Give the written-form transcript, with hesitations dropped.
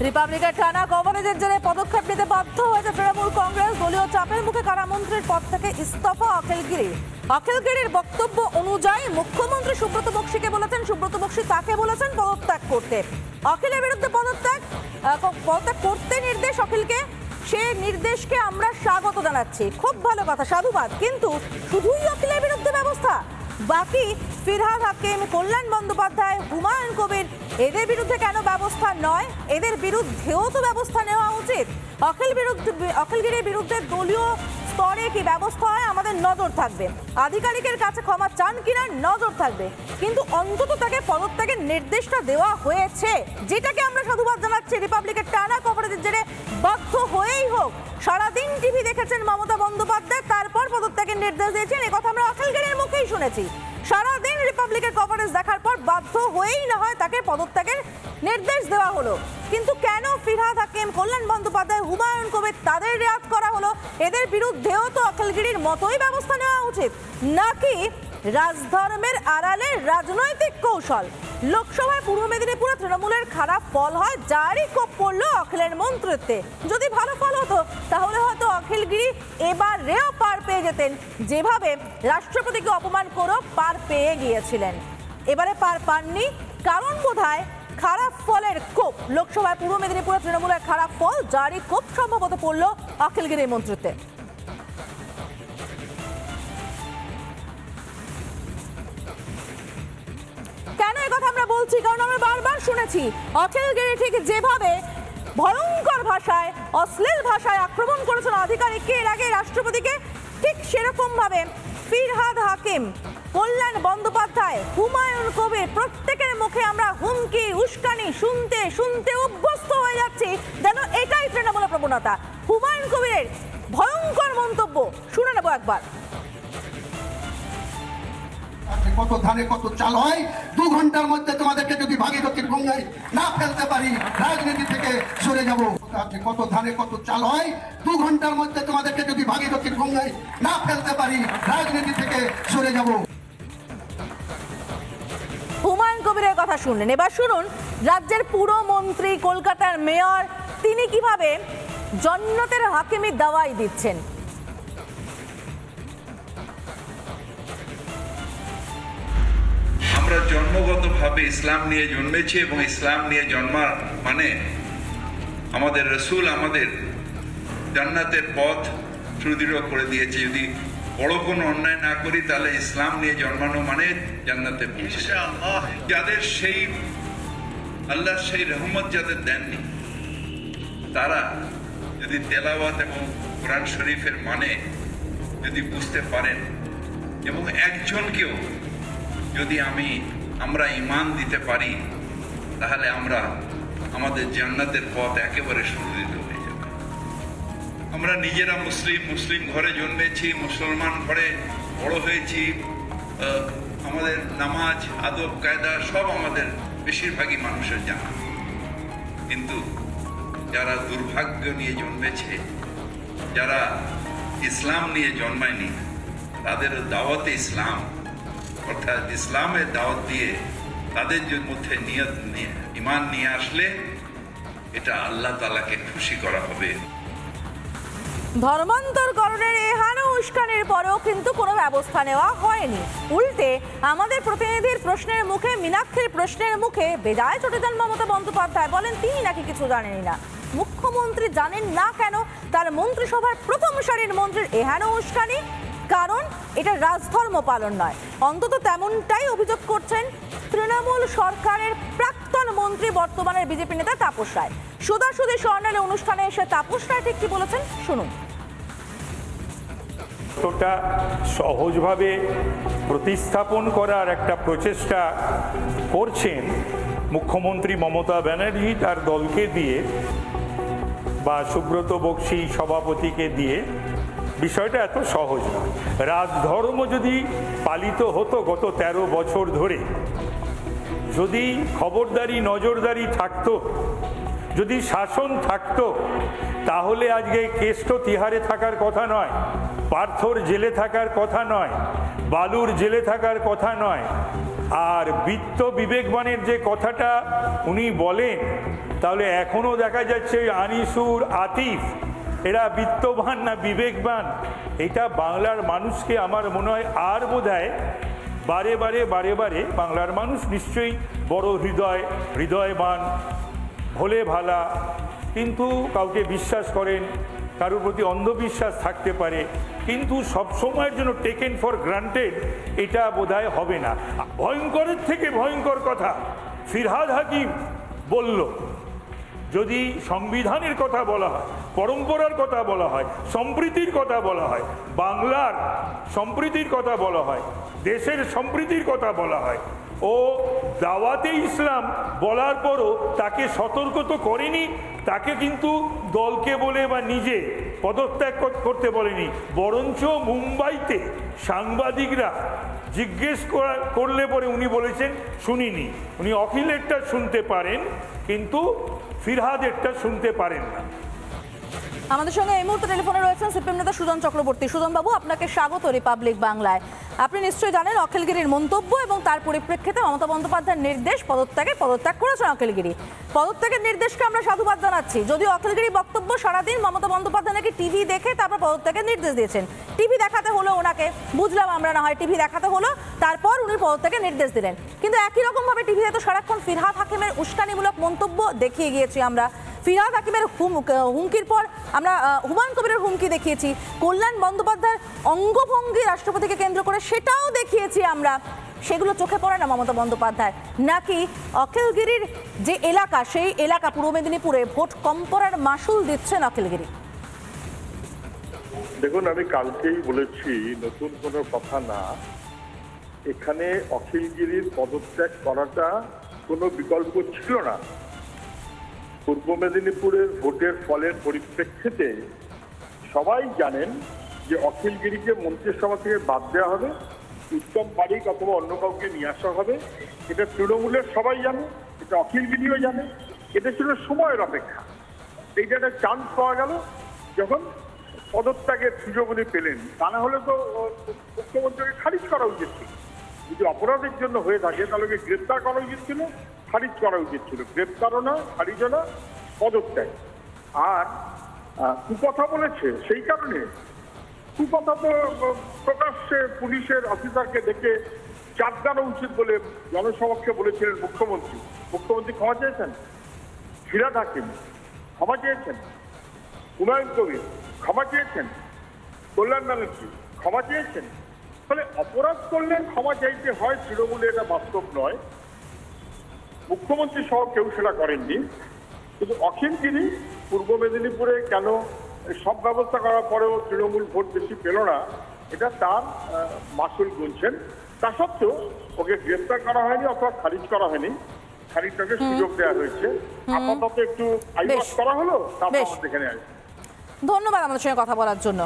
রিপাবলিকের টানা কভারেজের জেরে পদক্ষেপ নিতে বাধ্য হয়েছে তৃণমূল কংগ্রেস। দলীয় চাপের মুখে কারামন্ত্রীর পদ থেকে ইস্তফা অখিলগিরির। অখিলগিরির বক্তব্য অনুযায়ী মুখ্যমন্ত্রী সুব্রত বক্সিকে বলেছেন, সুব্রত বক্সি তাকে বলেছেন পদত্যাগ করতে। অখিলের বিরুদ্ধে পদত্যাগ করতে নির্দেশ অখিলকে, সে নির্দেশকে আমরা স্বাগত জানাচ্ছি। খুব ভালো কথা, সাধুবাদ। কিন্তু শুধুই অখিলের বিরুদ্ধে ব্যবস্থা? বাকি ফিরহাদ হাকিম, কল্যাণ বন্দ্যোপাধ্যায়, হুমায়ুন কবির, এদের বিরুদ্ধে কেন ব্যবস্থা নয়? এদের বিরুদ্ধেও তো ব্যবস্থা নেওয়া উচিত। অখিলগিরির বিরুদ্ধে দলীয় স্তরে কি ব্যবস্থা হয় আমাদের নজর থাকবে। আধিকারিকের কাছে ক্ষমা চান কিনা নজর থাকবে, কিন্তু অন্তত তাকে পদত্যাগের নির্দেশটা দেওয়া হয়েছে, যেটাকে আমরা সাধুবাদ জানাচ্ছি। রিপাবলিকের টানা কভারেজের জেরে বাধ্য হয়েই হোক, সারাদিন টিভি দেখেছেন মমতা বন্দ্যোপাধ্যায়, তারপর পদত্যাগের নির্দেশ দিয়েছেন। একথা আমরা অখিলগিরির মুখেই শুনেছি। সারাদিন রিপাবলিকের কভারেজ দেখার পর বাধ্য হয়েই না হয় তাকে পদত্যাগের নির্দেশ দেওয়া হলো। কিন্তু কেন ফিরহাদ হাকিম, কল্যাণ বন্দ্যোপাধ্যায়, হুমায়ুন কবির তাদের রেয়াত করা হলো? এদের বিরুদ্ধেও তো অখিলগিরির মতোই ব্যবস্থা নেওয়া উচিত, নাকি রাজধর্মের আড়ালে রাজনৈতিক কৌশল? লোকসভায় পূর্ব মেদিনীপুরে তৃণমূলের খারাপ ফল হয়, যারই কোপ পড়ল অখিলের মন্ত্রিত্বে। যদি ভালো ফল হতো তাহলে হয়তো অখিলগিরি এবারেও পার পেয়ে যেতেন, যেভাবে রাষ্ট্রপতিকে অপমান করেও পার পেয়ে গিয়েছিলেন। এবারে পার পাননি, কারণ বোধহয় খারাপ ফলের কোপ। লোকসভায় পূর্ব মেদিনীপুরে তৃণমূলের খারাপ ফল, যারই কোপ সম্ভবত পড়ল অখিলগিরির মন্ত্রিত্বে। কেন একথা আমরা বলছি? কারণ আমরা বারবার শুনেছি অখিলগিরি ঠিক যেভাবে ভয়ঙ্কর ভাষায়, অশ্লীল ভাষায় আক্রমণ করেছেন আধিকারিককে, এর আগে রাষ্ট্রপতিকে, ঠিক সেরকম ভাবে ফিরহাদ হাকিম, কল্যাণ বন্দ্যোপাধ্যায়, হুমায়ুন কবির, প্রত্যেকের মুখে আমরা হুমকি, উস্কানি শুনতে শুনতে অভ্যস্ত হয়ে যাচ্ছি, যেন এটাই তৃণমূলের প্রবণতা। হুমায়ুন কবিরের ভয়ঙ্কর মন্তব্য শুনে নেব একবার। কত ধানে কত চাল হয়, 2 ঘন্টার মধ্যে তোমাদেরকে যদি ভাগীরথীর গঙ্গায় না ফেলতে পারি, রাজনীতি থেকে সরে যাব। কত ধানে কত চাল হয়, 2 ঘন্টার মধ্যে তোমাদেরকে যদি ভাগীরথীর গঙ্গায় না ফেলতে পারি, রাজনীতি থেকে সরে যাব। হুমায়ুন কবিরের কথা শুনলেন। এবার শুনুন রাজ্যের পুরমন্ত্রী, কলকাতার মেয়র, তিনি কিভাবে জন্নতের হাকিমি দাওয়াই দিচ্ছেন। আমরা জন্মগতভাবে ইসলাম নিয়ে জন্মেছি এবং ইসলাম নিয়ে জন্মার মানে আমাদের রসুল আমাদের জান্নাতের পথ সুদৃঢ় করে দিয়েছে। যদি বড় কোনো অন্যায় না করি তাহলে ইসলাম নিয়ে জন্মানো মানে জান্নাতে পৌঁছে। যাদের সেই আল্লাহ সেই রহমত যাদের দেননি, তারা যদি তেলাওয়াত এবং কোরআন শরীফের মানে যদি বুঝতে পারেন, এবং একজনকেও যদি আমরা ঈমান দিতে পারি, তাহলে আমরা আমাদের জান্নাতের পথ একেবারে সুদৃঢ় হয়ে যাবে। আমরা নিজেরা মুসলিম ঘরে জন্মেছি, মুসলমান ঘরে বড় হয়েছি, আমাদের নামাজ, আদব কায়দা সব আমাদের বেশিরভাগই মানুষের জানা। কিন্তু যারা দুর্ভাগ্য নিয়ে জন্মেছে, যারা ইসলাম নিয়ে জন্মায়নি, তাদের দাওয়াতে ইসলাম অর্থাৎ ইসলামের দাওয়াত দিয়ে তাদের মধ্যে নিয়ত নিয়ে ঈমান নিয়ে আসলে এটা আল্লাহ তাআলাকে খুশি করা হবে। ধর্মান্তরকরণের এহানো উস্কানির পরেও কিন্তু কোনো ব্যবস্থা নেওয়া হয়নি। উল্টে আমাদের প্রতিনিধির প্রশ্নের মুখে, মীনাক্ষীর প্রশ্নের মুখে বেজায় চটে যান মমতা বন্দ্যোপাধ্যায়। বলেন তিনি নাকি কিছু জানেনই না। মুখ্যমন্ত্রী জানেন না কেন? তার মন্ত্রিসভার প্রথম সারির মন্ত্রীর এহানো উস্কানি, কারণ এটা রাজধর্ম পালন নয়। অন্তত তেমনটাই অভিযোগ করছেন তৃণমূল সরকারের প্রাক্তন মন্ত্রী, বর্তমানের বিজেপি নেতা তাপস রায়। সুধাসুধি স্বর্ণালী অনুষ্ঠানে এসে তাপস রায় ঠিক কি বলেছেন শুনুন। কতটা সহজভাবে প্রতিস্থাপন করার একটা প্রচেষ্টা করছেন মুখ্যমন্ত্রী মমতা ব্যানার্জি তার দলকে দিয়ে বা সুব্রত বক্সি সভাপতিকে দিয়ে, বিষয়টা এত সহজ নয়। রাজধর্ম যদি পালিত হতো গত 13 বছর ধরে, যদি খবরদারি নজরদারি থাকতো, যদি শাসন থাকতো, তাহলে আজকে কেষ্ট তিহারে থাকার কথা নয়, পার্থর জেলে থাকার কথা নয়, বালুর জেলে থাকার কথা নয়, আর বিত্ত বিবেকবানের যে কথাটা উনি বলেন, তাহলে এখনো দেখা যাচ্ছে আনিসুর, আতিফ এরা বিত্তবান না বিবেকবান, এটা বাংলার মানুষকে আমার মনে হয় আর বোধহয় বারে বারে বাংলার মানুষ নিশ্চয়ই বড় হৃদয়বান, ভোলে ভালা, কিন্তু কাউকে বিশ্বাস করেন, কারোর প্রতি অন্ধবিশ্বাস থাকতে পারে, কিন্তু সবসময়ের জন্য টেকেন ফর গ্রান্টেড এটা বোধহয় হবে না। ভয়ঙ্করের থেকে ভয়ঙ্কর কথা ফিরহাদ হাকিম বলল। যদি সংবিধানের কথা বলা হয়, পরম্পরার কথা বলা হয়, সম্প্রীতির কথা বলা হয়, বাংলার সম্প্রীতির কথা বলা হয়, দেশের সম্প্রীতির কথা বলা হয়, ও দাওয়াতে ইসলাম বলার পরও তাকে সতর্ক তো করেনি, তাকে কিন্তু দলকে বলে বা নিজে পদত্যাগ করতে বলেনি, বরঞ্চ মুম্বাইতে সাংবাদিকরা জিজ্ঞেস করলে পরে উনি বলেছেন শুনিনি। উনি অখিলেরটা শুনতে পারেন কিন্তু ফিরহাদেরটা শুনতে পারেন না। আমাদের সঙ্গে এই মুহূর্তে টেলিফোনে রয়েছেন সিপিএম নেতা সুজন চক্রবর্তী। সুজন বাবু, আপনাকে স্বাগত রিপাবলিক বাংলায়। আপনি নিশ্চয়ই জানেন অখিলগিরির মন্তব্য এবং তার পরিপ্রেক্ষিতে মমতা বন্দ্যোপাধ্যায়ের নির্দেশ পদত্যাগ করেছেন অখিলগিরি। পদত্যাগের নির্দেশকে আমরা সাধুবাদ জানাচ্ছি। যদিও অখিলগিরি বক্তব্য সারাদিন মমতা বন্দ্যোপাধ্যায় নাকি টিভি দেখে তারপর পদত্যাগের নির্দেশ দিয়েছেন। টিভি দেখাতে হলো ওনাকে, বুঝলাম আমরা, না হয় টিভি দেখাতে হলো, তারপর উনি পদত্যাগের নির্দেশ দিলেন। কিন্তু একই রকমভাবে টিভিতে তো সারাক্ষণ ফিরহাদ হাকিমের উস্কানিমূলক মন্তব্য দেখিয়ে গিয়েছি আমরা। ফিরহাদ হাকিমের হুমকির পর আমরা হুমায়ুন কবিরের হুমকি দেখিয়েছি, কল্যাণ বন্দ্যোপাধ্যায়ের অঙ্গভঙ্গি রাষ্ট্রপতিকে কেন্দ্র করে সেটাও দেখিয়েছি আমরা। সেগুলো চোখে পড়ে না মমতা বন্দ্যোপাধ্যায়? নাকি অখিলগিরির যে এলাকা, সেই এলাকা পূর্ব মেদিনীপুরে ভোট কম পড়ার মাসুল দিচ্ছেন অখিলগিরি? দেখুন, আমি কালকেই বলেছি, নতুন কোনো কথা না। এখানে অখিলগিরির পদত্যাগ করাটা কোনো বিকল্প ছিল না। পূর্ব মেদিনীপুরের ভোটের ফলের পরিপ্রেক্ষিতে সবাই জানেন যে অখিলগিরিকে মন্ত্রিসভা থেকে বাদ দেওয়া হবে, উত্তম বারিক অথবা অন্য কাউকে নিয়ে আসা হবে। এটা তৃণমূলের সবাই জানে, এটা অখিলগিরিও জানে। এটা ছিল সময়ের অপেক্ষা। এইটা একটা চান্স পাওয়া গেল যখন পদত্যাগের সুযোগ উনি পেলেন। তা না হলে তো মুখ্যমন্ত্রীকে খারিজ করা উচিত ছিল। যদি অপরাধের জন্য হয়ে থাকে তাহলে গ্রেপ্তার করা উচিত ছিল, খারিজ করা উচিত ছিল। গ্রেপ্তারও না, খারিজও না, পদত্যাগ। আর কুকথা বলেছে, সেই কারণে কুকথা তো প্রকাশ্যে পুলিশের অফিসারকে দেখে চাপ দেওয়া উচিত বলে জনসমক্ষে বলেছিলেন মুখ্যমন্ত্রী। মুখ্যমন্ত্রী ক্ষমা চেয়েছেন, ফিরহাদ হাকিম ক্ষমা চেয়েছেন, হুমায়ুন কবির ক্ষমা চেয়েছেন, কল্যাণ ব্যানার্জি ক্ষমা চেয়েছেন। ফলে অপরাধ করলে ক্ষমা চাইতে হয়, তৃণমূলে এটা বাস্তব নয়। মুখ্যমন্ত্রী সহ কেউ সেটা করেননি। কিন্তু অখিলগিরি পূর্ব মেদিনীপুরে কেন সব ব্যবস্থা করার পরেও তৃণমূল ভোট বেশি পেল না, এটা তার মাসুল গুনছেন। তা সত্ত্বেও ওকে গ্রেফতার করা হয়নি অথবা খারিজ করা হয়নি, খারিজটাকে সুযোগ দেওয়া হয়েছে। আপাতত একটু আইওয়াশ করা হলো, তারপর দেখে নেওয়া। ধন্যবাদ আমাদের সঙ্গে কথা বলার জন্য।